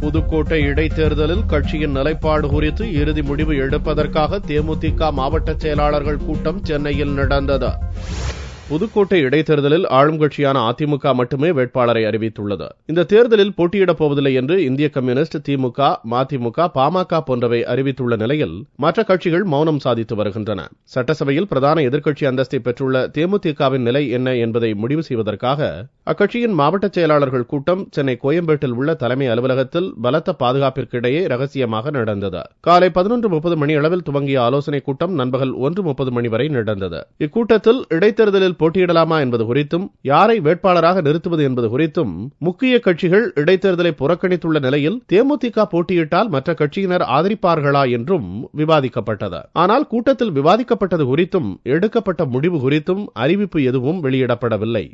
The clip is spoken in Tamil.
புதுக்கோட்டை இடைத்தேர்தலில் கட்சியின் நிலைப்பாடு குறித்து இறுதி முடிவு எடுப்பதற்காக தேமுதிக மாவட்ட செயலாளர்கள் கூட்டம் சென்னையில் நடந்தது. புதுக்கோட்டை இடைத்தேர்தலில் ஆளும் கட்சியான அதிமுக மட்டுமே வேட்பாளரை அறிவித்துள்ளது. இந்த தேர்தலில் போட்டியிடப் போவதில்லை என்று இந்திய கம்யூனிஸ்ட், திமுக, மதிமுக, பாமக போன்றவை அறிவித்துள்ள நிலையில் மற்ற கட்சிகள் மௌனம் சாதித்து வருகின்றன. சட்டசபையில் பிரதான எதிர்க்கட்சி அந்தஸ்தை பெற்றுள்ள தேமுதிகவின் நிலை என்ன என்பதை முடிவு செய்வதற்காக அக்கட்சியின் மாவட்ட செயலாளர்கள் கூட்டம் சென்னை கோயம்பேட்டில் உள்ள தலைமை அலுவலகத்தில் பலத்த பாதுகாப்பிற்கிடையே ரகசியமாக நடந்தது. காலை 11:30 மணி அளவில் துவங்கிய ஆலோசனைக் கூட்டம் நண்பகல் 1:30 மணி வரை நடந்தது. இக்கூட்டத்தில் இடைத்தேர்தலில் போட்டியிடலாமா என்பது குறித்தும், யாரை வேட்பாளராக நிறுத்துவது என்பது குறித்தும் முக்கிய கட்சிகள் இடைத்தேர்தலை புறக்கணித்துள்ள நிலையில் தேமுதிக போட்டியிட்டால் மற்ற கட்சியினர் ஆதரிப்பார்களா என்றும் விவாதிக்கப்பட்டது. ஆனால் கூட்டத்தில் விவாதிக்கப்பட்டது குறித்தும் எடுக்கப்பட்ட முடிவு குறித்தும் அறிவிப்பு எதுவும் வெளியிடப்படவில்லை.